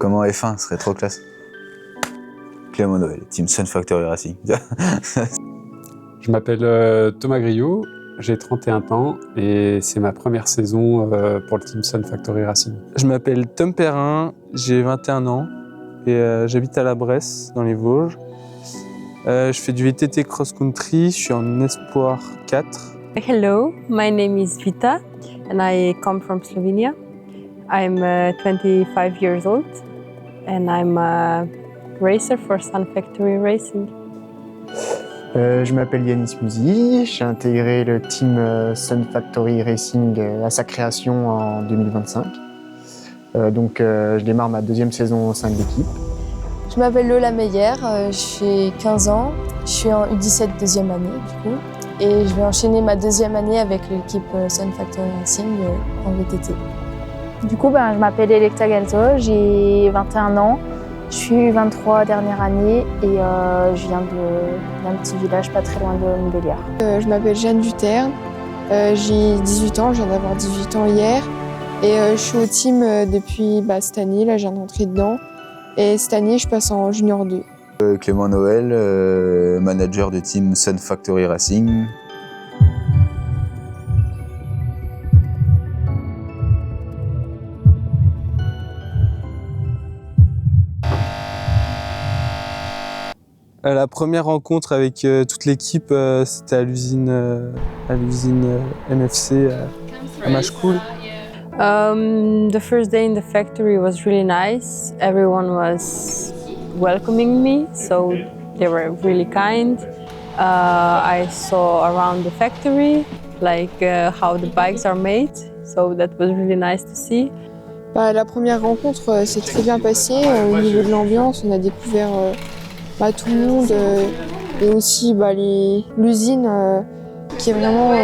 Comment F1 serait trop classe. Clément Noël, Team Sun Factory Racing. Je m'appelle Thomas Griot, j'ai 31 ans et c'est ma première saison pour le Team Sun Factory Racing. Je m'appelle Tom Perrin, j'ai 21 ans et j'habite à la Bresse, dans les Vosges. Je fais du VTT cross-country, je suis en Espoir 4. Hello, my name is Vita and I come from Slovenia. I'm 25 years old and I'm a racer for Sun Factory Racing. Je m'appelle Yanis Mouzi, j'ai intégré le team Sun Factory Racing à sa création en 2025. Je démarre ma deuxième saison au sein de l'équipe. Je m'appelle Lola Meyer, j'ai 15 ans, je suis en U17 deuxième année du coup, et je vais enchaîner ma deuxième année avec l'équipe Sun Factory Racing en VTT. Du coup, je m'appelle Electa Galzo, j'ai 21 ans, je suis 23 dernière année et je viens d'un petit village pas très loin de Montbéliard. Je m'appelle Jeanne Duterne, j'ai 18 ans, je viens d'avoir 18 ans hier et je suis au team depuis cette année, là je viens d'entrer dedans et cette année je passe en Junior 2. Clément Noël, manager de Team Sun Factory Racing. La première rencontre avec toute l'équipe, c'était à l'usine MFC à Machecoul. The first day in the factory was really nice. Everyone was welcoming me, so they were really kind. I saw around the factory, how the bikes are made, so that was really nice to see. La première rencontre s'est très bien passée. Au niveau de l'ambiance, on a découvert tout le monde et aussi l'usine qui est vraiment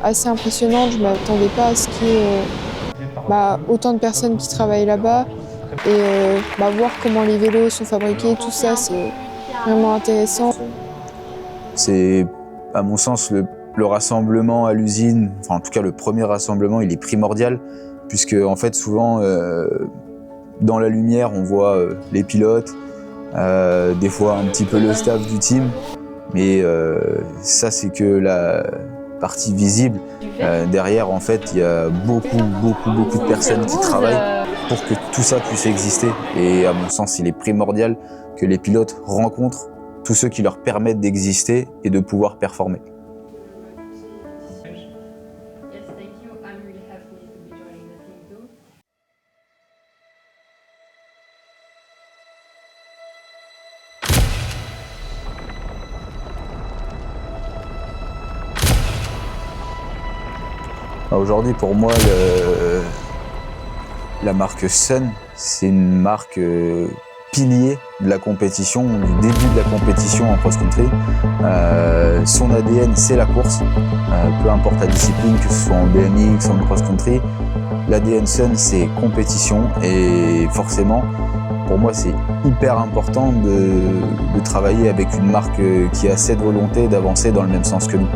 assez impressionnante. Je ne m'attendais pas à ce qu'il y ait autant de personnes qui travaillent là-bas et voir comment les vélos sont fabriqués, tout ça, c'est vraiment intéressant. C'est, à mon sens, le rassemblement à l'usine, enfin en tout cas le premier rassemblement, il est primordial, puisque en fait souvent dans la lumière on voit les pilotes, des fois un petit peu le staff du team, mais ça c'est que la partie visible. Derrière en fait il y a beaucoup de personnes qui travaillent pour que tout ça puisse exister, et à mon sens il est primordial que les pilotes rencontrent tous ceux qui leur permettent d'exister et de pouvoir performer. Aujourd'hui, pour moi, la marque Sun, c'est une marque pilier de la compétition, du début de la compétition en cross-country. Son ADN, c'est la course, peu importe la discipline, que ce soit en BMX, en cross-country. L'ADN Sun, c'est compétition, et forcément, pour moi, c'est hyper important de travailler avec une marque qui a cette volonté d'avancer dans le même sens que nous.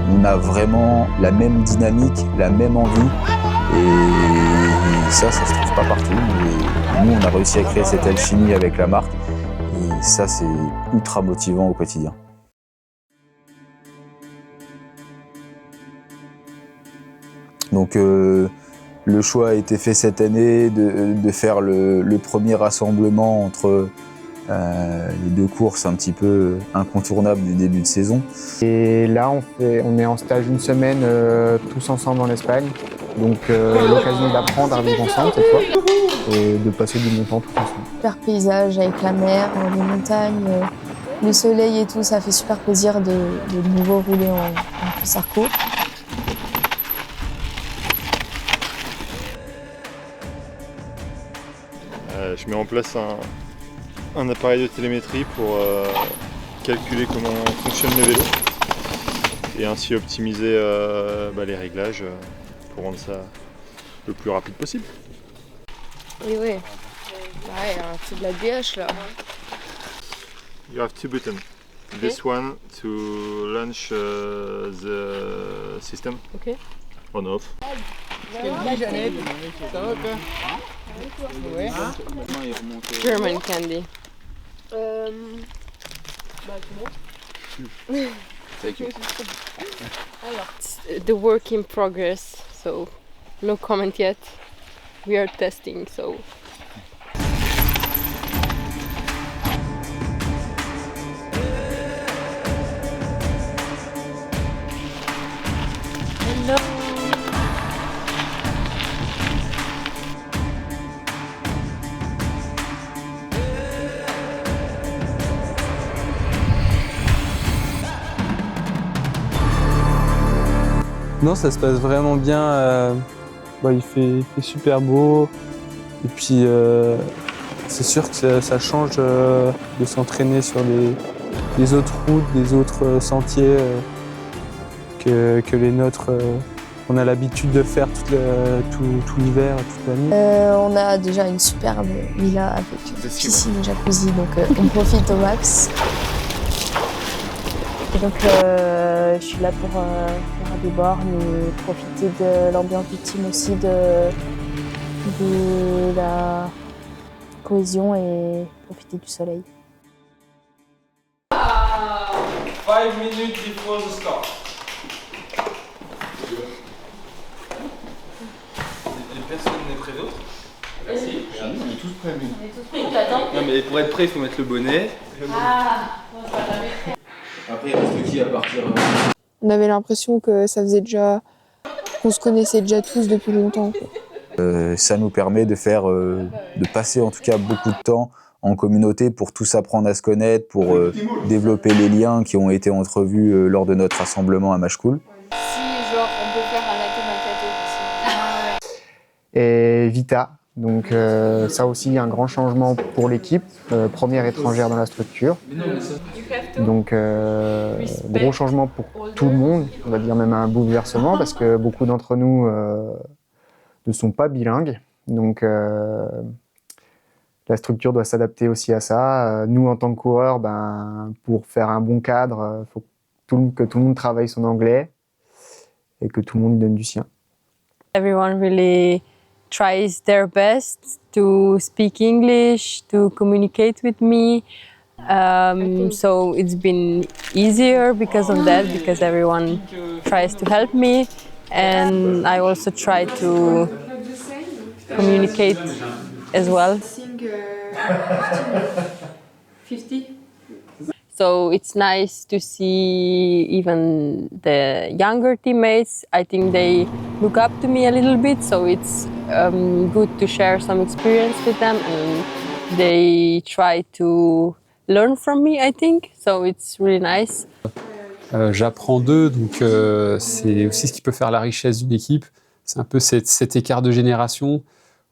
On a vraiment la même dynamique, la même envie, et ça se trouve pas partout. Et nous, on a réussi à créer cette alchimie avec la marque, et ça, c'est ultra motivant au quotidien. Donc, le choix a été fait cette année de faire le premier rassemblement entre les deux courses un petit peu incontournables du début de saison. Et là, on est en stage une semaine tous ensemble en Espagne. Donc l'occasion d'apprendre à vivre ensemble cette fois et de passer du bon temps tous ensemble. Super paysage avec la mer, les montagnes, le soleil et tout, ça fait super plaisir de nouveau rouler en Pulsarco. Je mets en place un appareil de télémétrie pour calculer comment fonctionne le vélo et ainsi optimiser les réglages pour rendre ça le plus rapide possible. Oui. Ouais, c'est de la DH là. You have two buttons. Okay. This one to launch the system. Okay. On off. German candy. It's the work in progress, so no comment yet. We are testing, so. Hello. Non, ça se passe vraiment bien. Il fait super beau. Et puis, c'est sûr que ça change de s'entraîner sur les autres routes, des autres sentiers que les nôtres. On a l'habitude de faire tout l'hiver, toute l'année. On a déjà une superbe villa avec piscine et jacuzzi, donc on profite au max. Et donc je suis là pour faire des bornes et profiter de l'ambiance du team aussi, de la cohésion et profiter du soleil. 5 minutes before the start. Personne n'est prêt d'autre? Si. On est tous prêts, mais. On est tous prêts, t'attends? Non, mais pour être prêt, il faut mettre le bonnet. Ah, on va jamais faire. Après, il reste qui à partir On avait l'impression que ça faisait déjà, qu'on se connaissait déjà tous depuis longtemps, quoi. Ça nous permet de passer en tout cas beaucoup de temps en communauté pour tous apprendre à se connaître, pour développer les liens qui ont été entrevus lors de notre rassemblement à Machecoul. Si, genre, on peut faire un latte macchiato aussi. Et Vita, donc ça aussi un grand changement pour l'équipe, première étrangère dans la structure. Donc gros changement pour tout le monde, on va dire même un bouleversement parce que beaucoup d'entre nous ne sont pas bilingues. Donc la structure doit s'adapter aussi à ça. Nous en tant que coureurs, pour faire un bon cadre, il faut que tout le monde travaille son anglais et que tout le monde y donne du sien. Everyone really tries their best to speak English, to communicate with me. So it's been easier because of that, because everyone tries to help me. And I also try to communicate as well. 50. So it's nice to see even the younger teammates. I think they look up to me a little bit, so it's good to share some experience with them, and they try to learn from me, I think. So it's really nice. J'apprends d'eux, donc c'est aussi ce qui peut faire la richesse d'une équipe. C'est un peu cet écart de génération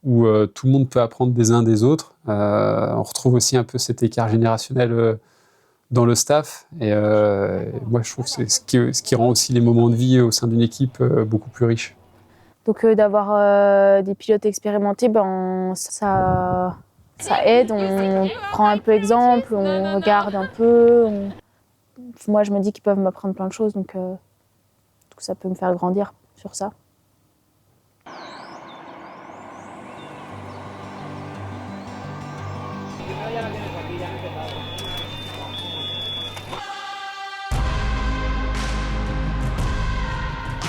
où tout le monde peut apprendre des uns des autres. On retrouve aussi un peu cet écart générationnel dans le staff. Et moi, je trouve que c'est ce qui rend aussi les moments de vie au sein d'une équipe beaucoup plus riches. Donc d'avoir des pilotes expérimentés, ça aide, on prend un peu exemple, on regarde un peu. Moi, je me dis qu'ils peuvent m'apprendre plein de choses, donc ça peut me faire grandir sur ça.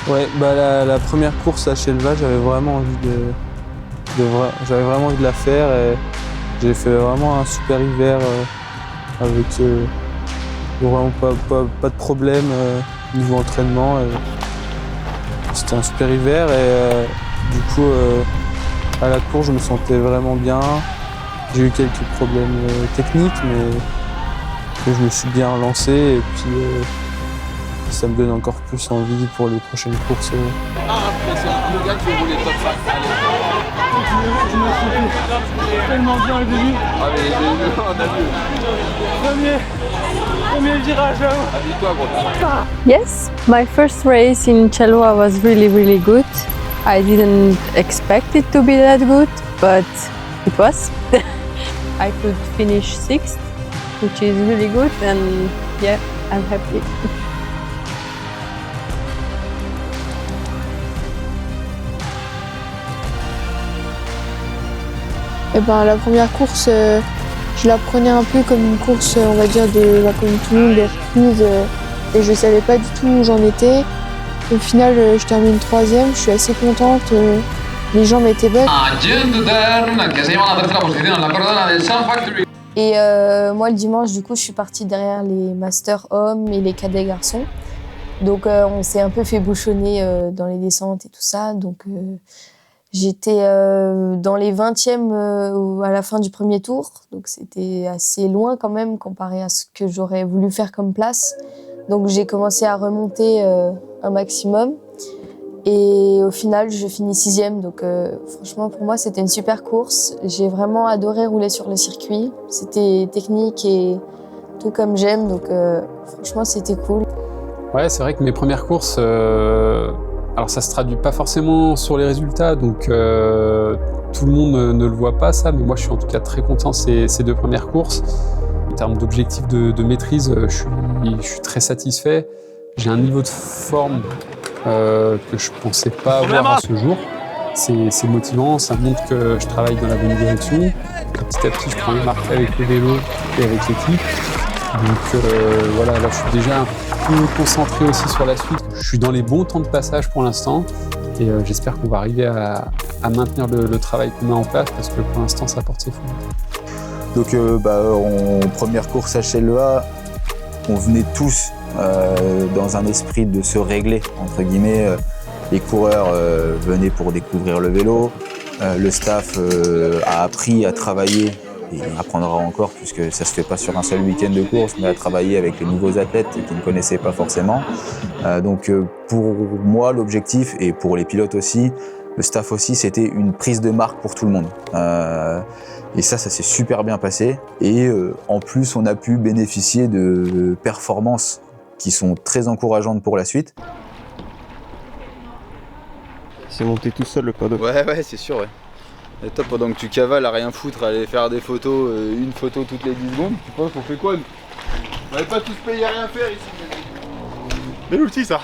Ouais, la première course à Chelva, j'avais vraiment envie de la faire et j'ai fait vraiment un super hiver avec vraiment pas de problème niveau entraînement. C'était un super hiver et du coup à la course je me sentais vraiment bien. J'ai eu quelques problèmes techniques mais je me suis bien relancé et puis ça me donne encore plus envie pour les prochaines courses. Le gars qui veut rouler top 5. Allez. Tellement bien le début. Ah mais on a vu. Premier virage là-haut. Habille-toi gros. Yes, my first race in Chelva was really, really good. I didn't expect it to be that good, but it was. I could finish 6th, which is really good, and yeah, I'm happy. Et ben, la première course, je la prenais un peu comme une course, on va dire, comme tout le monde, de reprise. Et je ne savais pas du tout où j'en étais. Au final, je termine 3e, je suis assez contente. Les jambes étaient belles. Et moi, le dimanche, du coup, je suis partie derrière les masters hommes et les cadets garçons. Donc, on s'est un peu fait bouchonner dans les descentes et tout ça. Donc, j'étais dans les 20e à la fin du premier tour. Donc, c'était assez loin quand même comparé à ce que j'aurais voulu faire comme place. Donc, j'ai commencé à remonter un maximum. Et au final, je finis 6e. Donc, franchement, pour moi, c'était une super course. J'ai vraiment adoré rouler sur le circuit. C'était technique et tout comme j'aime. Donc, franchement, c'était cool. Ouais, c'est vrai que mes premières courses, alors ça se traduit pas forcément sur les résultats, donc tout le monde ne le voit pas ça, mais moi je suis en tout cas très content ces 2 premières courses. En termes d'objectifs de maîtrise, je suis très satisfait. J'ai un niveau de forme que je pensais pas avoir à ce jour. C'est motivant, ça montre que je travaille dans la bonne direction. Petit à petit, je prends les marques avec le vélo et avec l'équipe. Donc voilà, là je suis déjà un peu concentré aussi sur la suite. Je suis dans les bons temps de passage pour l'instant et j'espère qu'on va arriver à maintenir le travail qu'on met en place parce que pour l'instant ça porte ses fruits. Donc en première course HLEA, on venait tous dans un esprit de se régler, entre guillemets. Les coureurs venaient pour découvrir le vélo, le staff a appris à travailler et apprendra encore puisque ça se fait pas sur un seul week-end de course, mais à travailler avec les nouveaux athlètes qui ne connaissaient pas forcément. Donc pour moi, l'objectif, et pour les pilotes aussi, le staff aussi, c'était une prise de marque pour tout le monde. Et ça s'est super bien passé. Et en plus, on a pu bénéficier de performances qui sont très encourageantes pour la suite. C'est monté tout seul le paddock. Ouais, c'est sûr, ouais. Et toi, pendant que tu cavales à rien foutre, à aller faire des photos, une photo toutes les 10 secondes, tu penses qu'on fait quoi nous? On n'avait pas tous payé à rien faire ici. Bel outil ça.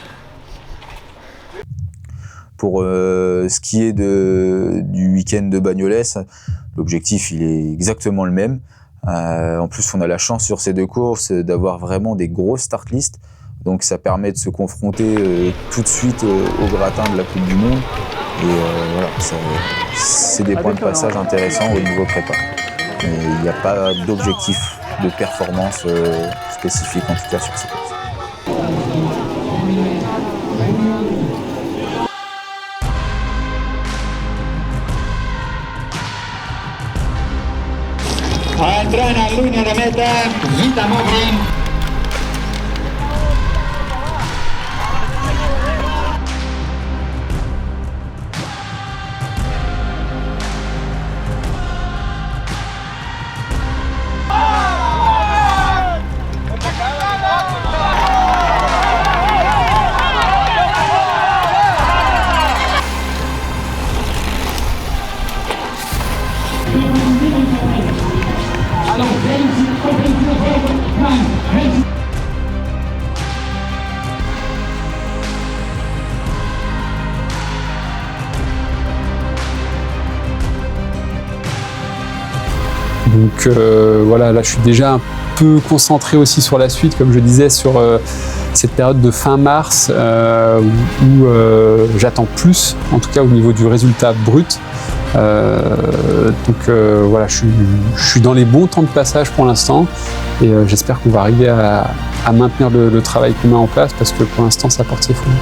Pour ce qui est du week-end de Bagnoles, l'objectif il est exactement le même. En plus, on a la chance sur ces 2 courses d'avoir vraiment des grosses start lists. Donc ça permet de se confronter tout de suite au gratin de la Coupe du Monde. Et voilà, c'est des points de passage intéressants au niveau prépa. Mais il n'y a pas d'objectif de performance spécifique, en tout cas sur ces courses. Entra en la línea de meta, Gita Mogrin. Donc voilà, là je suis déjà un peu concentré aussi sur la suite, comme je disais, sur cette période de fin mars où j'attends plus, en tout cas au niveau du résultat brut. Donc voilà, je suis dans les bons temps de passage pour l'instant et j'espère qu'on va arriver à maintenir le travail qu'on met en place parce que pour l'instant ça porte ses fruits.